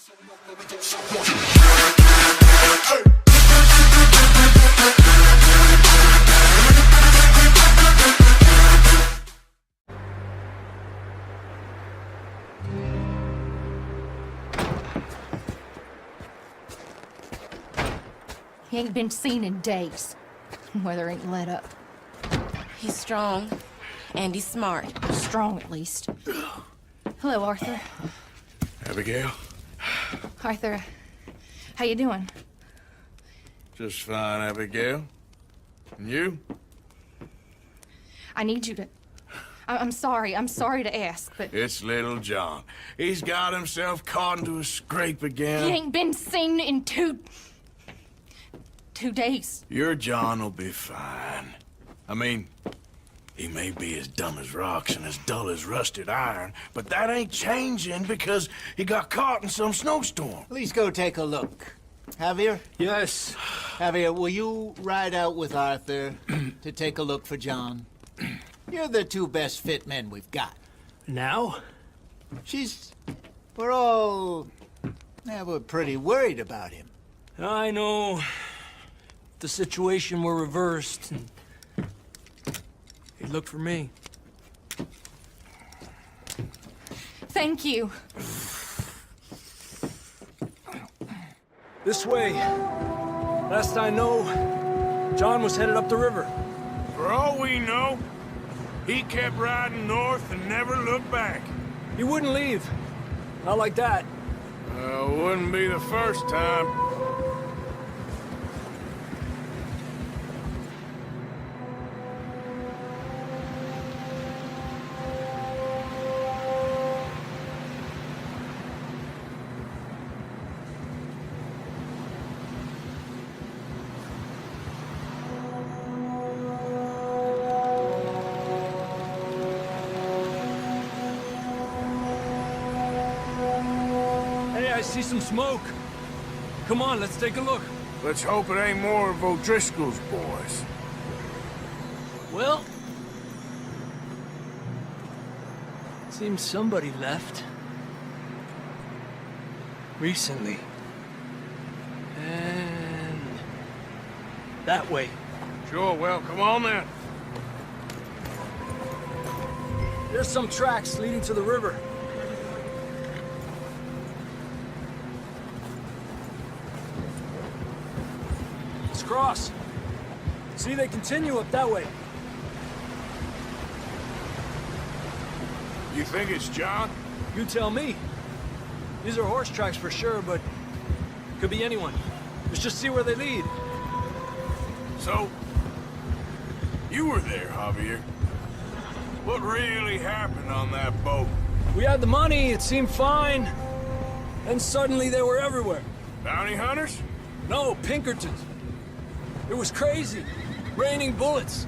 He ain't been seen in days. Weather ain't let up. He's strong, and he's smart. Strong, at least. Hello, Arthur. Abigail? Arthur, how you doing? Just fine, Abigail. And you? I need you to... I'm sorry to ask, but... It's little John. He's got himself caught into a scrape again. He ain't been seen in 2 days. Your John will be fine. I mean, he may be as dumb as rocks and as dull as rusted iron, but that ain't changing because he got caught in some snowstorm. Please go take a look. Javier? Yes. Javier, will you ride out with Arthur to take a look for John? You're the 2 best fit men we've got. Now? We're all... we're pretty worried about him. I know. The situation were reversed, and he'd look for me. Thank you. This way. Last I know, John was headed up the river. For all we know, he kept riding north and never looked back. He wouldn't leave. Not like that. Wouldn't be the first time. I see some smoke. Come on, let's take a look. Let's hope it ain't more of O'Driscoll's boys. Well... seems somebody left. Recently. And... that way. Sure, well, come on then. There's some tracks leading to the river. Cross. See, they continue up that way. You think it's John? You tell me. These are horse tracks for sure, but could be anyone. Let's just see where they lead. So, you were there, Javier. What really happened on that boat? We had the money, it seemed fine. Then suddenly they were everywhere. Bounty hunters? No, Pinkertons. It was crazy. Raining bullets.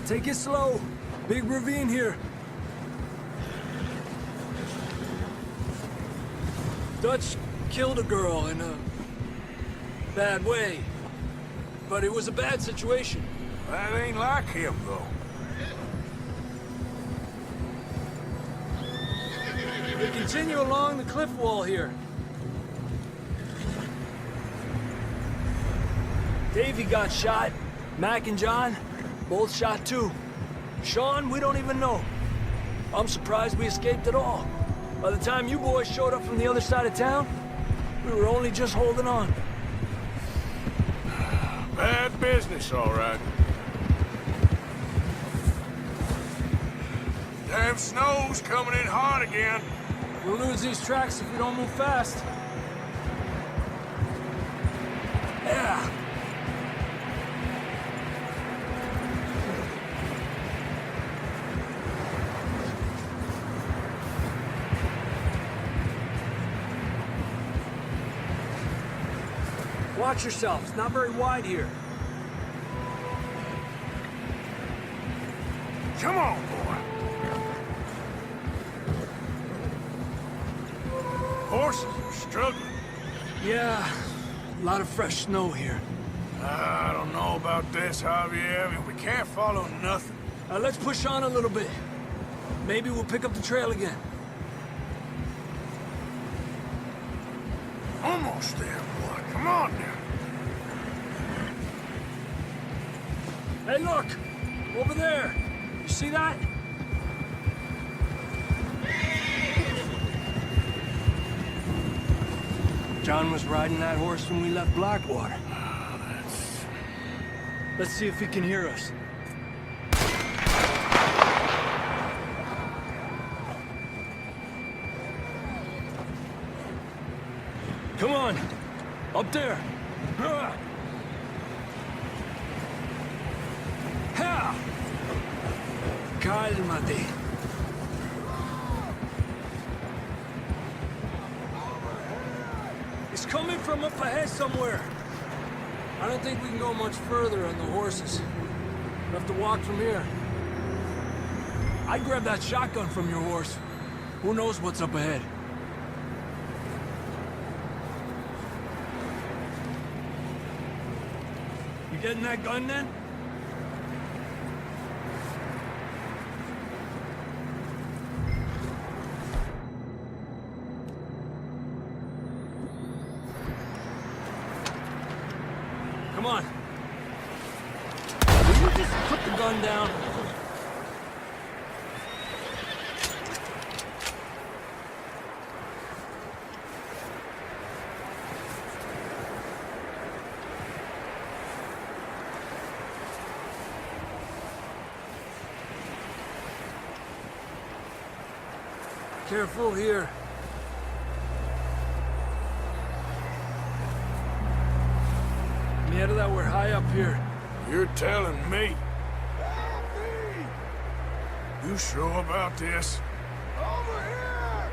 Take it slow. Big ravine here. Dutch killed a girl in a bad way. But it was a bad situation. That ain't like him, though. They continue along the cliff wall here. Davey got shot. Mac and John, both shot too. Sean, we don't even know. I'm surprised we escaped at all. By the time you boys showed up from the other side of town, we were only just holding on. Bad business, all right. Damn snow's coming in hot again. We'll lose these tracks if we don't move fast. Yeah. Watch yourself. It's not very wide here. Come on, boy. Horses are struggling. Yeah, a lot of fresh snow here. I don't know about this, Javier. I mean, we can't follow nothing. Let's push on a little bit. Maybe we'll pick up the trail again. Almost there, boy. Come on now. Hey, look! Over there! You see that? John was riding that horse when we left Blackwater. Let's see if he can hear us. Come on! Up there! Ha! Cálmate. It's coming from up ahead somewhere. I don't think we can go much further on the horses. We'll have to walk from here. I'd grab that shotgun from your horse. Who knows what's up ahead? You getting that gun then? Come on. Will you just put the gun down? Careful here. Mierda, we're high up here. You're telling me? You sure about this? Over here!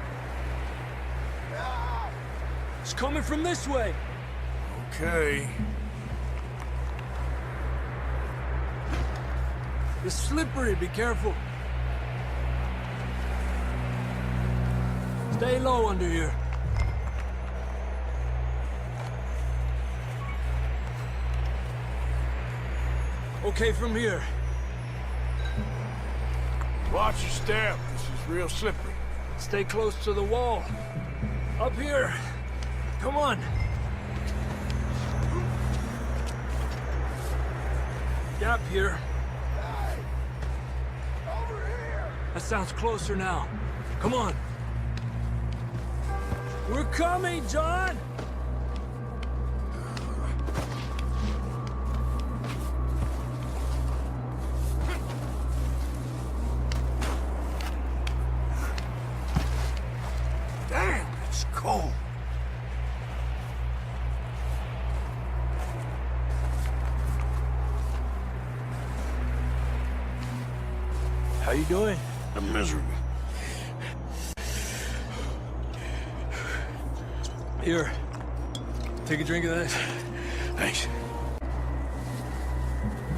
It's coming from this way. Okay. It's slippery, be careful. Stay low under here. Okay, from here. Watch your step. This is real slippery. Stay close to the wall. Up here. Come on. Gap here. Over here! That sounds closer now. Come on. We're coming, John! Damn, it's cold. How you doing? I'm miserable. Here. Take a drink of this. Thanks.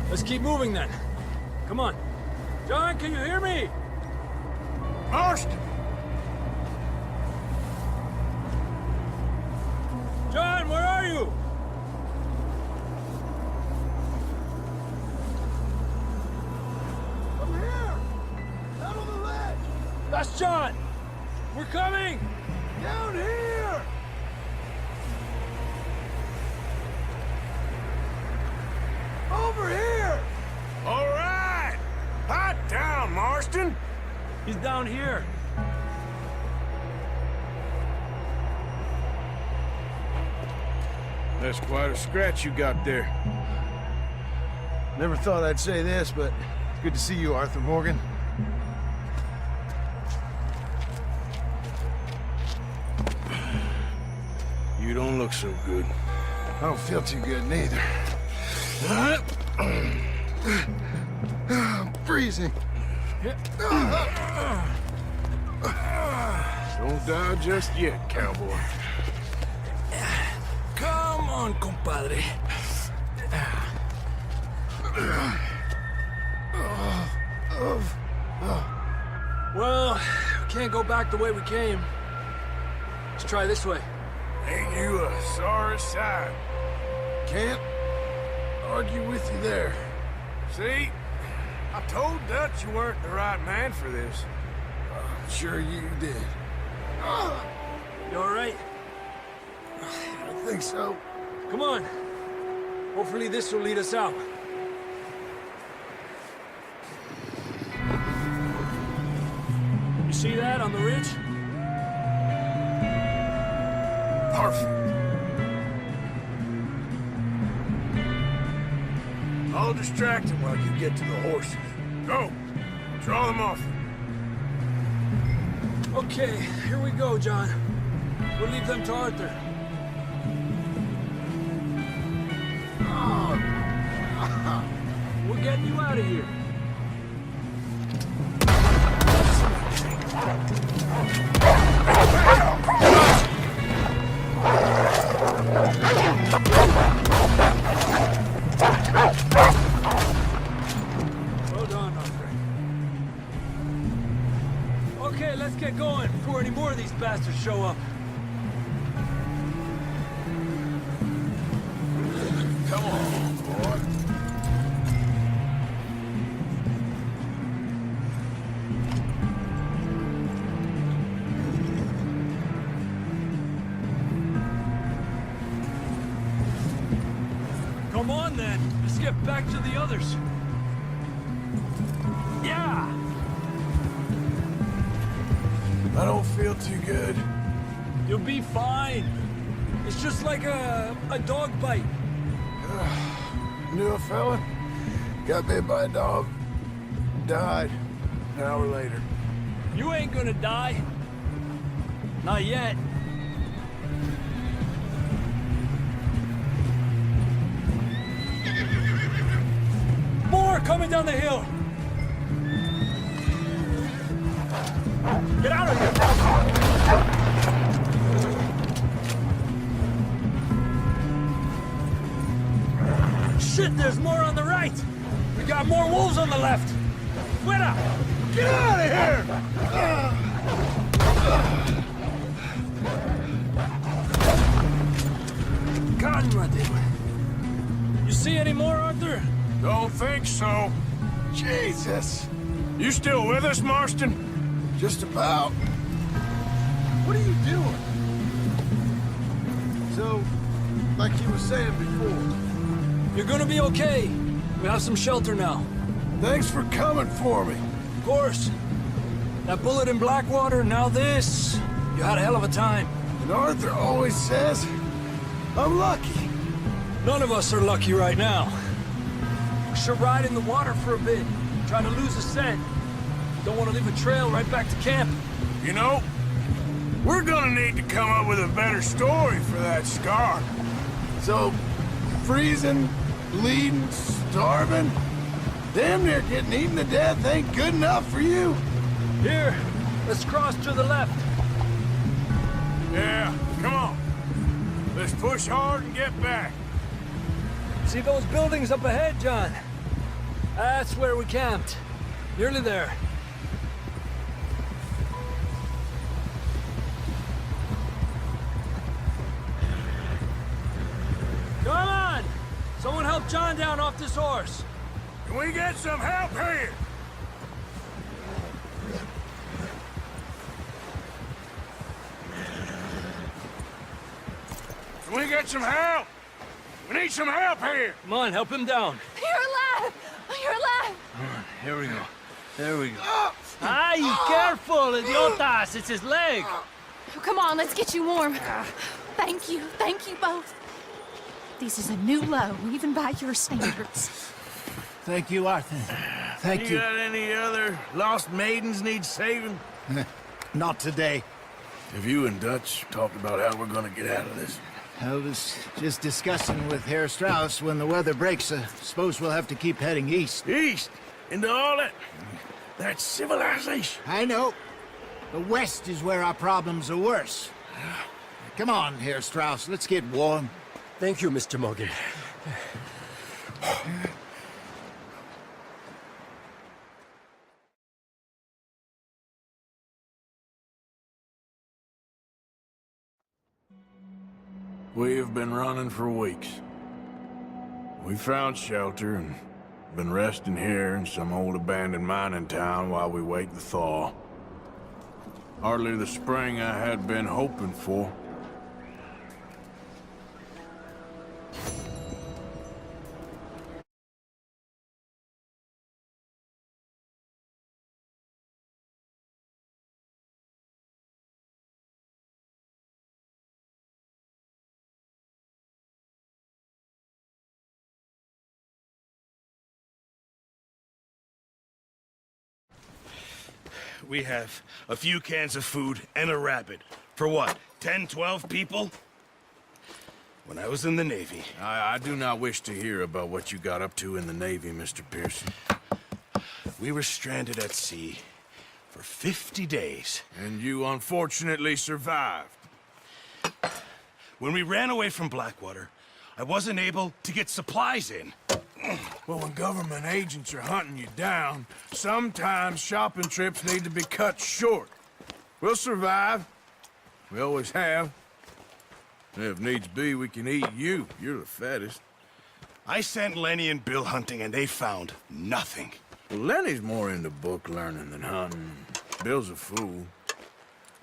Let's keep moving then. Come on. John, can you hear me? Marston! John, where are you? Over here! Out on the ledge! That's John! We're coming! Down here! Over here! All right! Hot down, Marston! He's down here. That's quite a scratch you got there. Never thought I'd say this, but it's good to see you, Arthur Morgan. You don't look so good. I don't feel too good, neither. I'm freezing. Don't die just yet, cowboy. Come on, compadre. Well, we can't go back the way we came. Let's try this way. Ain't you a sorry sight? Can't argue with you there. See? I told Dutch you weren't the right man for this. Sure you did. You all right? I don't think so. Come on. Hopefully this will lead us out. You see that on the ridge? Perfect. I'll distract him while you get to the horses. Go! Draw them off. Okay, here we go, John. We'll leave them to Arthur. We're getting you out of here. Well done, Arthur. Okay, let's get going before any more of these bastards show up. Come on, boy. Come on, then. Let's get back to the others. Yeah! I don't feel too good. You'll be fine. It's just like a dog bite. Knew a fella? Got bit by a dog. Died. An hour later. You ain't gonna die. Not yet. More coming down the hill. Get out of here! Shit, there's more on the right. We got more wolves on the left. Fuera! Get out of here! Cálmate. You see any more, Arthur? Don't think so. Jesus! You still with us, Marston? Just about. What are you doing? So, like you were saying before, You're gonna be okay. We have some shelter now. Thanks for coming for me. Of course. That bullet in Blackwater, now this. You had a hell of a time. And Arthur always says, I'm lucky. None of us are lucky right now. We should ride in the water for a bit. Try to lose a scent. Don't want to leave a trail right back to camp. You know, we're gonna need to come up with a better story for that scar. So, freezing, bleeding, starving, damn near getting eaten to death ain't good enough for you. Here, let's cross to the left. Yeah, come on. Let's push hard and get back. See those buildings up ahead, John? That's where we camped. Nearly there. Come on! Someone help John down off this horse. Can we get some help here? Can we get some help? We need some help here. Come on, help him down. You're alive! You're alive! Here we go. There we go. Ay, careful, idiotas! It's his leg! Oh, come on, let's get you warm. Thank you both. This is a new low, even by your standards. Thank you, Arthur. Thank You you. got any other lost maidens need saving? Not today. Have you and Dutch talked about how we're gonna get out of this? I was just discussing with Herr Strauss when the weather breaks. Suppose we'll have to keep heading east. East? Into all that civilization? I know. The west is where our problems are worse. Come on, Herr Strauss. Let's get warm. Thank you, Mr. Morgan. We have been running for weeks. We found shelter and been resting here in some old abandoned mining town while we wait the thaw. Hardly the spring I had been hoping for. We have a few cans of food and a rabbit. For what, 10, 12 people? When I was in the Navy... I do not wish to hear about what you got up to in the Navy, Mr. Pearson. We were stranded at sea for 50 days. And you unfortunately survived. When we ran away from Blackwater, I wasn't able to get supplies in. Well, when government agents are hunting you down, sometimes shopping trips need to be cut short. We'll survive. We always have. If needs be, we can eat you. You're the fattest. I sent Lenny and Bill hunting, and they found nothing. Well, Lenny's more into book learning than hunting. Bill's a fool.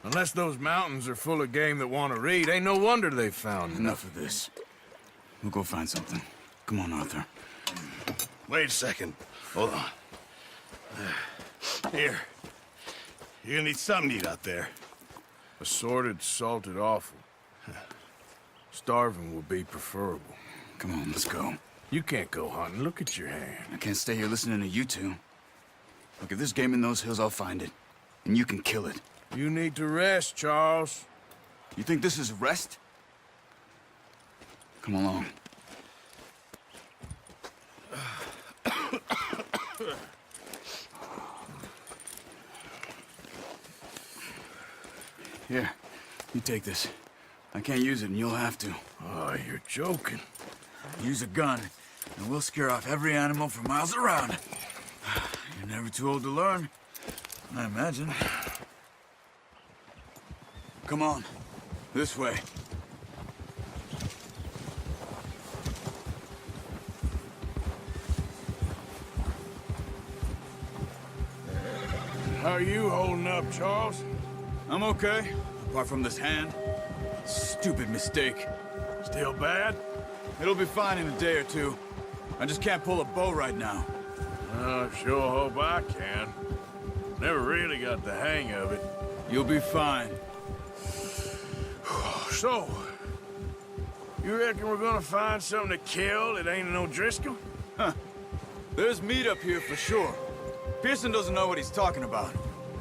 Unless those mountains are full of game that want to read, ain't no wonder they found Enough of this. We'll go find something. Come on, Arthur. Wait a second. Hold on. Here. You're gonna need something to eat out there. Assorted, salted offal. Starving will be preferable. Come on, let's go. You can't go hunting. Look at your hand. I can't stay here listening to you two. Look, if there's game in those hills, I'll find it. And you can kill it. You need to rest, Charles. You think this is rest? Come along. Here, you take this. I can't use it, and you'll have to. Oh, you're joking. Use a gun, and we'll scare off every animal for miles around. You're never too old to learn, I imagine. Come on, this way. How are you holding up, Charles? I'm okay, apart from this hand. Stupid mistake. Still bad? It'll be fine in a day or two. I just can't pull a bow right now. I sure hope I can. Never really got the hang of it. You'll be fine. So, you reckon we're gonna find something to kill that ain't no Driscoll? Huh. There's meat up here for sure. Pearson doesn't know what he's talking about.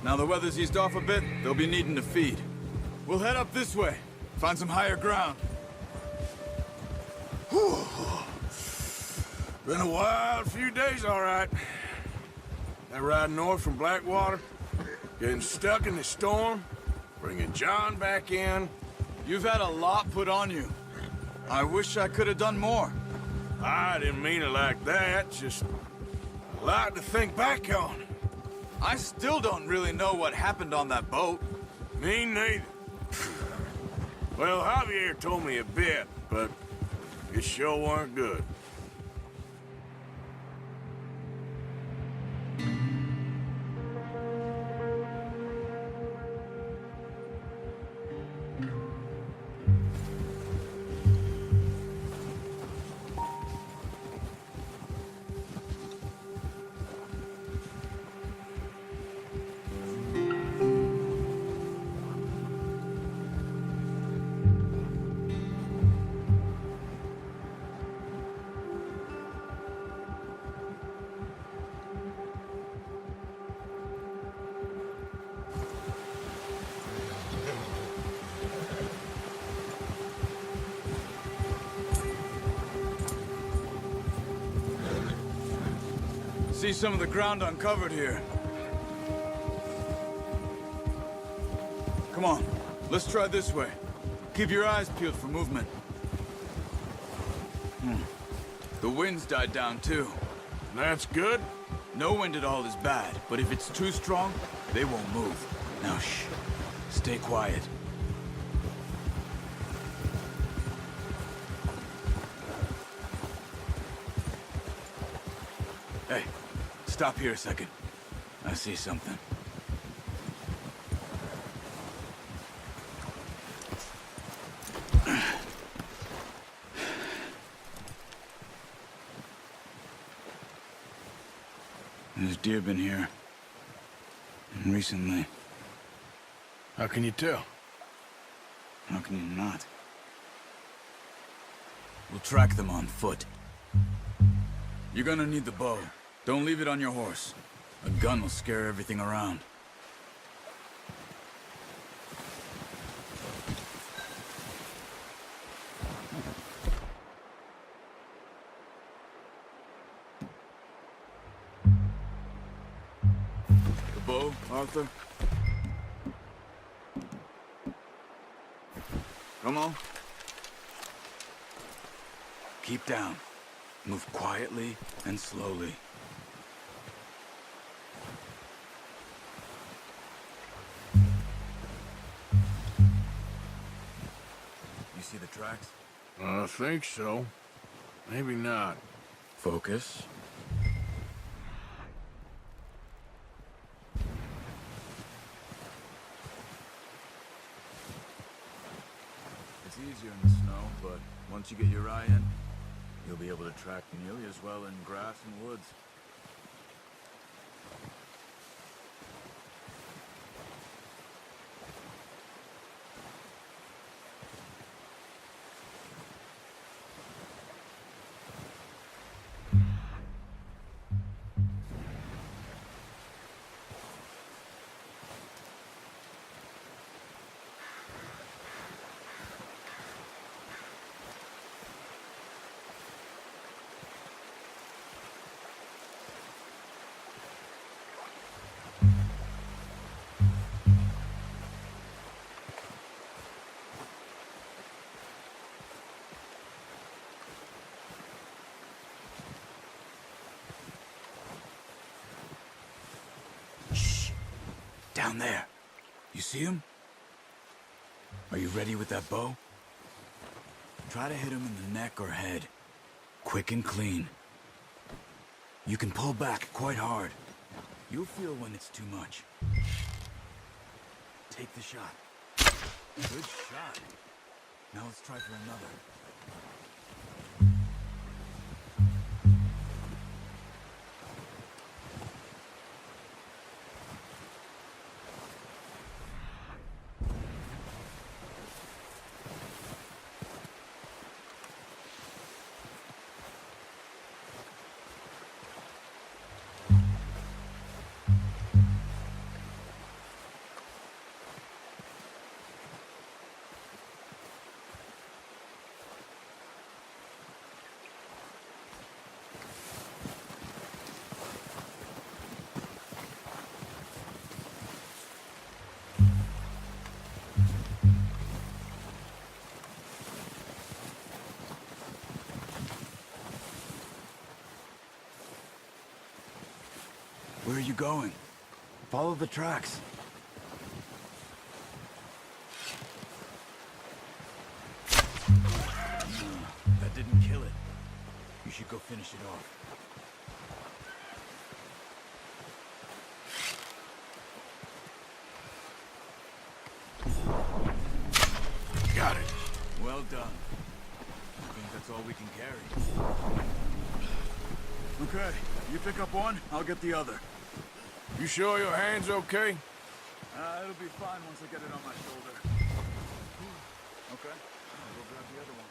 Now the weather's eased off a bit, they'll be needing to feed. We'll head up this way, find some higher ground. Whew. Been a wild few days, all right. That ride north from Blackwater, getting stuck in the storm, bringing John back in. You've had a lot put on you. I wish I could have done more. I didn't mean it like that, just a lot to think back on. I still don't really know what happened on that boat. Me neither. Well, Javier told me a bit, but it sure weren't good. See some of the ground uncovered here. Come on, let's try this way. Keep your eyes peeled for movement. The wind's died down too. That's good. No wind at all is bad, but if it's too strong, they won't move. Now shh, stay quiet. Hey, stop here a second. I see something. There's deer been here. And recently. How can you tell? How can you not? We'll track them on foot. You're gonna need the bow. Don't leave it on your horse. A gun will scare everything around. The bow, Arthur? Come on. Keep down. Move quietly and slowly. You see the tracks? I think so. Maybe not. Focus. It's easier in the snow, but once you get your eye in, you'll be able to track nearly as well in grass and woods. Down there. You see him? Are you ready with that bow? Try to hit him in the neck or head. Quick and clean. You can pull back quite hard. You'll feel when it's too much. Take the shot. Good shot. Now let's try for another. Where are you going? Follow the tracks. That didn't kill it. You should go finish it off. Got it. Well done. I think that's all we can carry. Okay, you pick up one, I'll get the other. You sure your hand's okay? It'll be fine once I get it on my shoulder. Okay, I'll go grab the other one.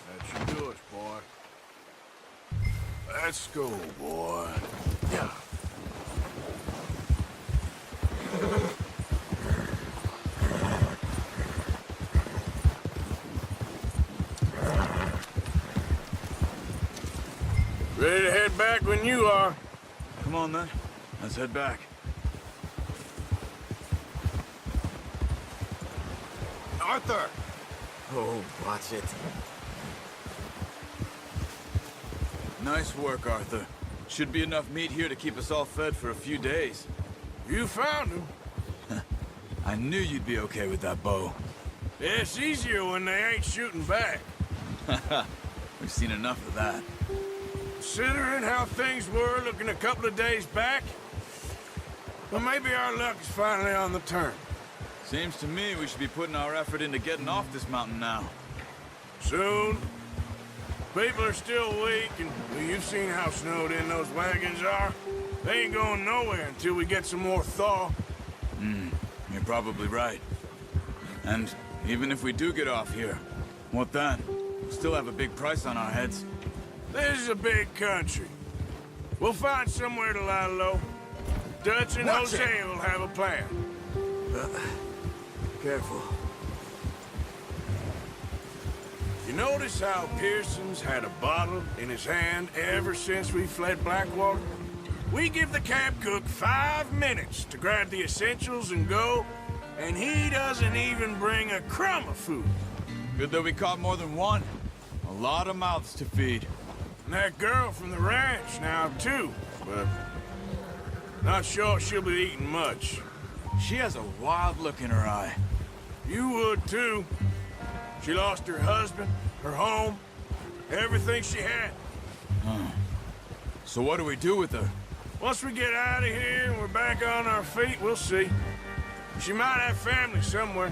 That should do it, boy. Let's go, boy. Yeah. Ready to head back when you are. Come on then, let's head back. Arthur! Oh, watch it. Nice work, Arthur. Should be enough meat here to keep us all fed for a few days. You found him. I knew you'd be okay with that bow. It's easier when they ain't shooting back. We've seen enough of that. Considering how things were looking a couple of days back, well, maybe our luck is finally on the turn. Seems to me we should be putting our effort into getting off this mountain now. Soon. People are still weak, and well, you've seen how snowed in those wagons are. They ain't going nowhere until we get some more thaw. You're probably right. And even if we do get off here, what then? We'll still have a big price on our heads. This is a big country. We'll find somewhere to lie low. Dutch and Watch Jose will have a plan. Careful. You notice how Pearson's had a bottle in his hand ever since we fled Blackwater? We give the camp cook 5 minutes to grab the essentials and go, and he doesn't even bring a crumb of food. Good that we caught more than one. A lot of mouths to feed. And that girl from the ranch now, too, but not sure she'll be eating much. She has a wild look in her eye. You would, too. She lost her husband, her home, everything she had. So what do we do with her? Once we get out of here and we're back on our feet, we'll see. She might have family somewhere.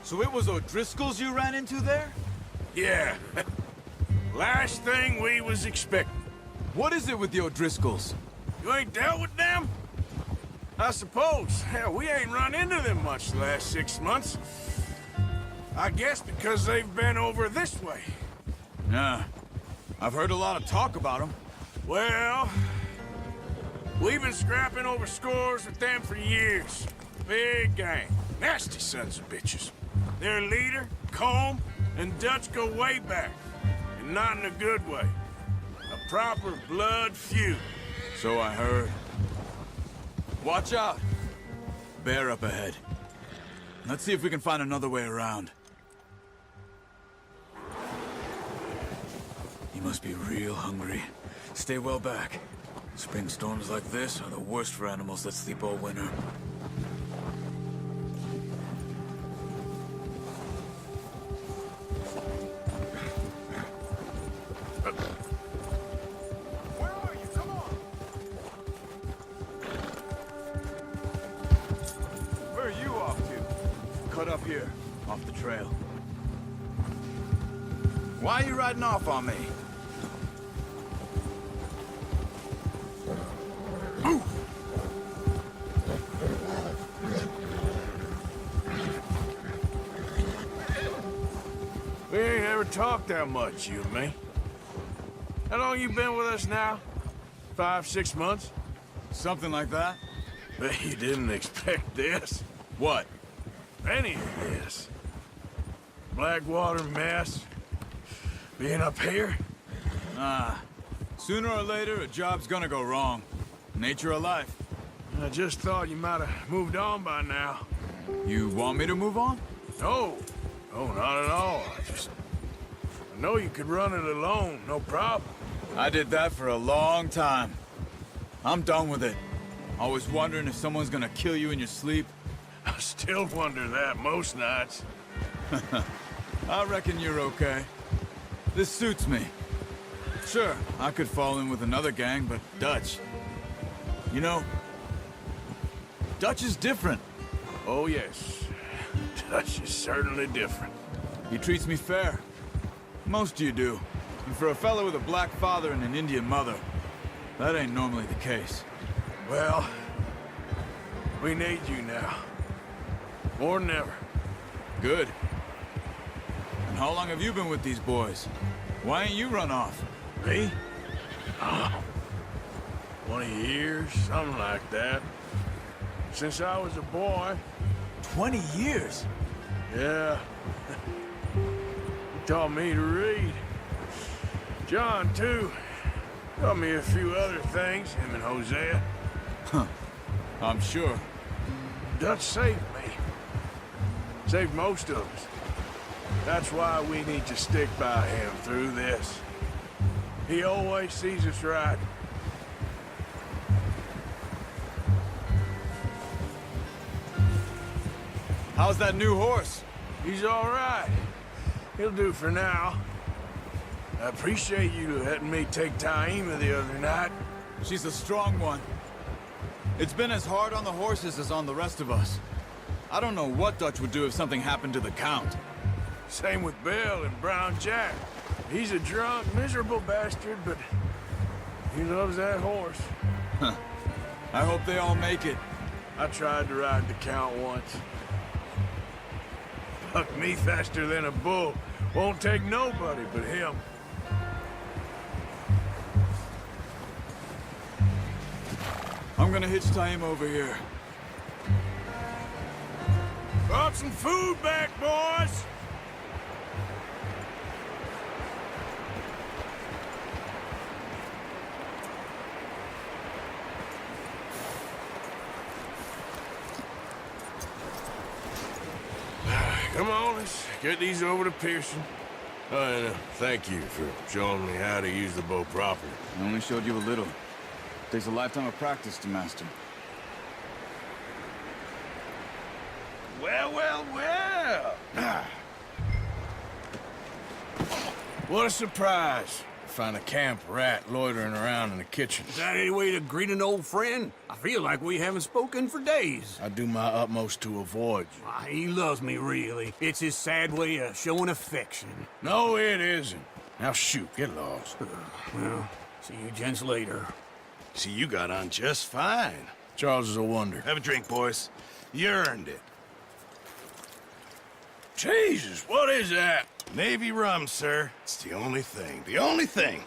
So it was O'Driscoll's you ran into there? Yeah. Last thing we was expecting. What is it with the O'Driscolls? You ain't dealt with them? I suppose. Hell, we ain't run into them much the last 6 months. I guess because they've been over this way. Yeah. I've heard a lot of talk about them. Well, we've been scrapping over scores with them for years. Big gang. Nasty sons of bitches. Their leader, Combe, and Dutch go way back. And not in a good way. A proper blood feud. So I heard. Watch out! Bear up ahead. Let's see if we can find another way around. He must be real hungry. Stay well back. Spring storms like this are the worst for animals that sleep all winter. Where are you? Come on! Where are you off to? Cut up here, off the trail. Why are you riding off on me? We ain't ever talked that much, you and me. How long you been with us now? 5, 6 months? Something like that? Bet you didn't expect this. What? Any of this. Blackwater mess. Being up here? Sooner or later, a job's gonna go wrong. Nature of life. I just thought you might have moved on by now. You want me to move on? No. No, not at all. I know you could run it alone, no problem. I did that for a long time. I'm done with it. Always wondering if someone's gonna kill you in your sleep. I still wonder that most nights. I reckon you're okay. This suits me. Sure, I could fall in with another gang, but Dutch... You know, Dutch is different. Oh, yes. Dutch is certainly different. He treats me fair. Most of you do. And for a fella with a black father and an Indian mother, that ain't normally the case. Well, we need you now. More than ever. Good. And how long have you been with these boys? Why ain't you run off? Me? Oh, 20 years, something like that. Since I was a boy. 20 years? Yeah. He taught me to read. John, too. Taught me a few other things, him and Hosea. I'm sure. Dutch saved me. Saved most of us. That's why we need to stick by him through this. He always sees us right. How's that new horse? He's all right. He'll do for now. I appreciate you letting me take Taima the other night. She's a strong one. It's been as hard on the horses as on the rest of us. I don't know what Dutch would do if something happened to the Count. Same with Bill and Brown Jack. He's a drunk, miserable bastard, but he loves that horse. I hope they all make it. I tried to ride the Count once. Bucked me faster than a bull. Won't take nobody but him. I'm gonna hitch Taima over here. Brought some food back, boys! Come on, let's get these over to Pearson. Oh, and thank you for showing me how to use the bow properly. I only showed you a little. Takes a lifetime of practice to master. Well, well, well. What a surprise. Find a camp rat loitering around in the kitchen. Is that any way to greet an old friend? I feel like we haven't spoken for days. I do my utmost to avoid you. Why, he loves me, really. It's his sad way of showing affection. No, it isn't. Now shoot, get lost. Well, see you gents later. See, you got on just fine. Charles is a wonder. Have a drink, boys. You earned it. Jesus, what is that? Navy rum, sir. It's the only thing. The only thing.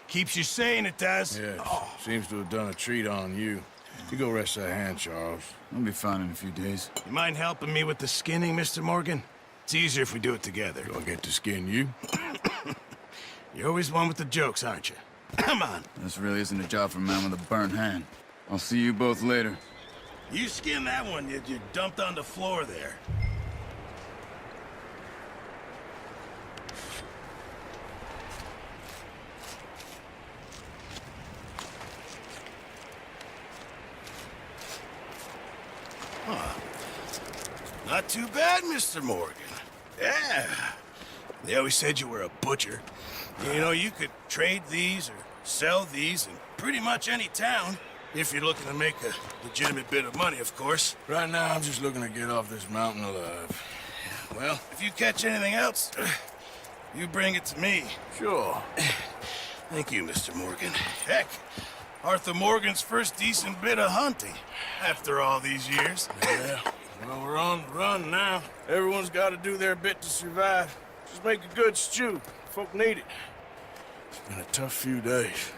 Keeps you sane, it does. Yes, seems to have done a treat on you. You go rest that hand, Charles. I'll be fine in a few days. You mind helping me with the skinning, Mr. Morgan? It's easier if we do it together. Do I get to skin you? You're always one with the jokes, aren't you? Come on. This really isn't a job for a man with a burnt hand. I'll see you both later. You skin that one you dumped on the floor there. Not too bad, Mr. Morgan. Yeah. They always said you were a butcher. You know, you could trade these or sell these in pretty much any town. If you're looking to make a legitimate bit of money, of course. Right now, I'm just looking to get off this mountain alive. Well, if you catch anything else, you bring it to me. Sure. Thank you, Mr. Morgan. Heck, Arthur Morgan's first decent bit of hunting after all these years. Yeah. Well, we're on the run now. Everyone's got to do their bit to survive. Just make a good stew. Folk need it. It's been a tough few days.